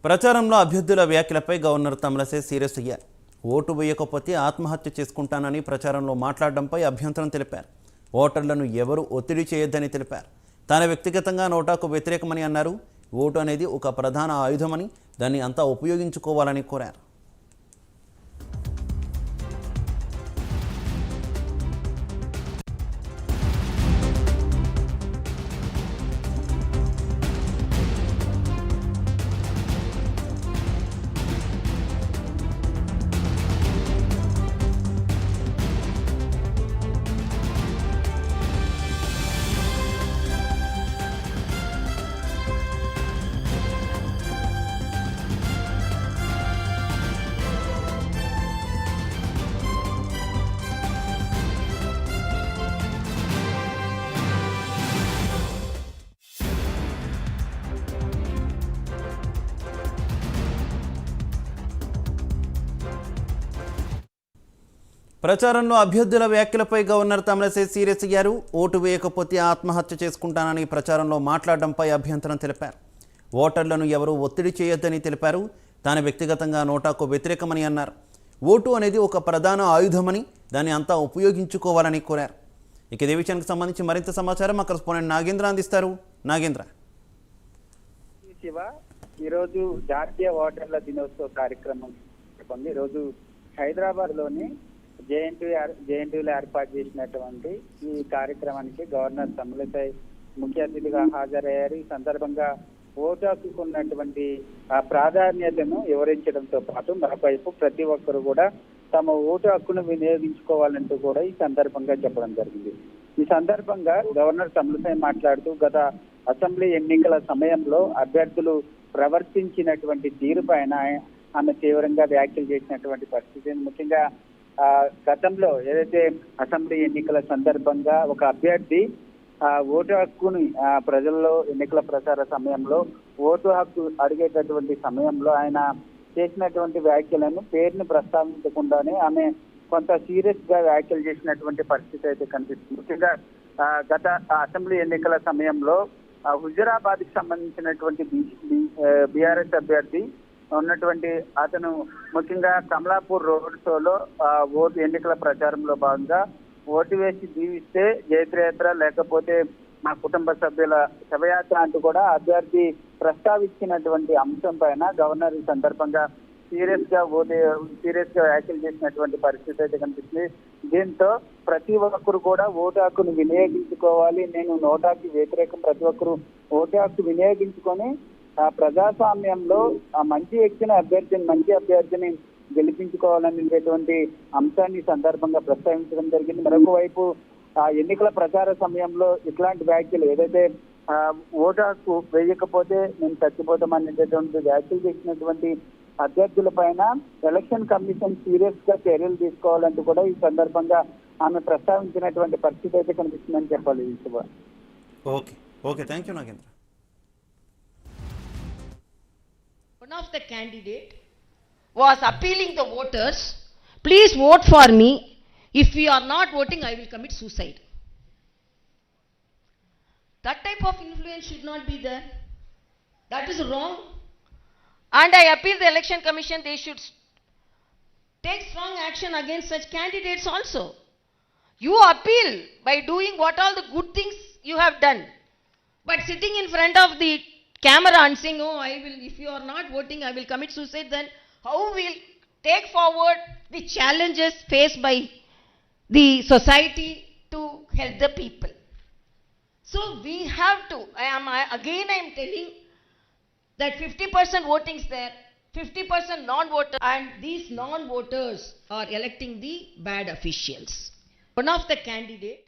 ప్రచారంలో అభ్యర్థుల వ్యాఖ్యలపై గవర్నర్ తమిళసై సీరియస్ అయ్యారు. ఓటు వేయకపోతే ఆత్మహత్య చేసుకుంటానని ప్రచారంలో మాట్లాడడంపై అభ్యంతరం తెలిపారు. ఓటర్లను ఎవరు ఒత్తిడి చేయొద్దని తెలిపారు. తాను వ్యక్తిగతంగా నోటాకు వ్యతిరేకమని అన్నారు. ఓటు అనేది ఒక ప్రధాన ఆయుధమని దాన్ని అంతా ఉపయోగించుకోవాలని కోరారు. ప్రచారంలో అభ్యర్థుల వ్యాఖ్యలపై గవర్నర్ తమిళసై సీరియస్ అయ్యారు. ఓటు వేయకపోతే ఆత్మహత్య చేసుకుంటానని ప్రచారంలో మాట్లాడడంపై అభ్యంతరం తెలిపారు. ఓటర్లను ఎవరూ ఒత్తిడి చేయొద్దని తెలిపారు. తాను వ్యక్తిగతంగా నోటాకు వ్యతిరేకమని అన్నారు. ఓటు అనేది ఒక ప్రధాన ఆయుధమని దాన్ని అంతా ఉపయోగించుకోవాలని కోరారు. ఇక ఇదే విషయానికి సంబంధించి మరింత సమాచారం మా కరెస్పాండెంట్ నాగేంద్ర అందిస్తారు. నాగేంద్ర, ఈరోజు జాతీయ ఓటర్ల దినోత్సవ కార్యక్రమం ఈరోజు హైదరాబాద్లోని జేఎన్టీయూలో ఏర్పాటు చేసినటువంటి ఈ కార్యక్రమానికి గవర్నర్ తమిళసై ముఖ్య అతిథిగా హాజరయ్యారు. ఈ సందర్భంగా ఓటు హక్కుకు ఉన్నటువంటి ప్రాధాన్యతను వివరించడంతో పాటు మరోవైపు ప్రతి ఒక్కరు కూడా తమ ఓటు హక్కును వినియోగించుకోవాలంటూ కూడా ఈ సందర్భంగా చెప్పడం జరిగింది. ఈ సందర్భంగా గవర్నర్ తమిళసై మాట్లాడుతూ గత అసెంబ్లీ ఎన్నికల సమయంలో అభ్యర్థులు ప్రవర్తించినటువంటి తీరుపైన ఆమె తీవ్రంగా వ్యాఖ్యలు చేసినటువంటి పరిస్థితి. ముఖ్యంగా గతంలో ఏదైతే అసెంబ్లీ ఎన్నికల సందర్భంగా ఒక అభ్యర్థి ఓటు హక్కుని ప్రజల్లో ఎన్నికల ప్రచార సమయంలో ఓటు హక్కు అడిగేటటువంటి సమయంలో ఆయన చేసినటువంటి వ్యాఖ్యలను పేరుని ప్రస్తావించకుండానే ఆమె కొంత సీరియస్ గా వ్యాఖ్యలు చేసినటువంటి పరిస్థితి అయితే కనిపిస్తుంది. ముఖ్యంగా గత అసెంబ్లీ ఎన్నికల సమయంలో హుజురాబాద్ కి సంబంధించినటువంటి బీఆర్ఎస్ అభ్యర్థి ఉన్నటువంటి అతను ముఖ్యంగా కమలాపూర్ రోడ్ షోలో ఓటు ఎన్నికల ప్రచారంలో భాగంగా ఓటు వేసి జీవిస్తే జయత్రయాత్ర లేకపోతే మా కుటుంబ సభ్యుల శవయాత్ర అంటూ కూడా అభ్యర్థి ప్రస్తావించినటువంటి అంశం పైన గవర్నర్ ఈ సందర్భంగా సీరియస్ గా వ్యాఖ్యలు చేసినటువంటి పరిస్థితి అయితే కనిపిస్తుంది. దీంతో ప్రతి ఒక్కరు కూడా ఓటు హక్కును వినియోగించుకోవాలి. నేను నోటాకి వ్యతిరేకం. ప్రతి ఒక్కరు ఓటు హక్కు వినియోగించుకొని ప్రజాస్వామ్యంలో మంచి అభ్యర్థిని గెలిపించుకోవాలనేటువంటి అంశాన్ని సందర్భంగా ప్రస్తావించడం జరిగింది. మరొక వైపు ఎన్నికల ప్రచార సమయంలో ఇట్లాంటి వ్యాఖ్యలు ఏదైతే ఓటు హక్కు వేయకపోతే నేను చచ్చిపోతామనేటటువంటి వ్యాఖ్యలు చేసినటువంటి అభ్యర్థుల పైన ఎలక్షన్ కమిషన్ సీరియస్ గా చర్యలు తీసుకోవాలంటూ కూడా ఈ సందర్భంగా ఆమె ప్రస్తావించినటువంటి పరిస్థితి అయితే కనిపిస్తుందని చెప్పాలి. Okay, thank you Nagendra. One of the candidate was appealing the voters, please vote for me. If you are not voting, I will commit suicide. That type of influence should not be there. That is wrong. And I appeal the election commission, they should take strong action against such candidates also. You appeal by doing what all the good things you have done. But sitting in front of the camera and saying, oh, if you are not voting, I will commit suicide, then how will take forward the challenges faced by the society to help the people? So we have to, I am telling that 50% voting is there, 50% non-voters, and these non-voters are electing the bad officials. One of the candidate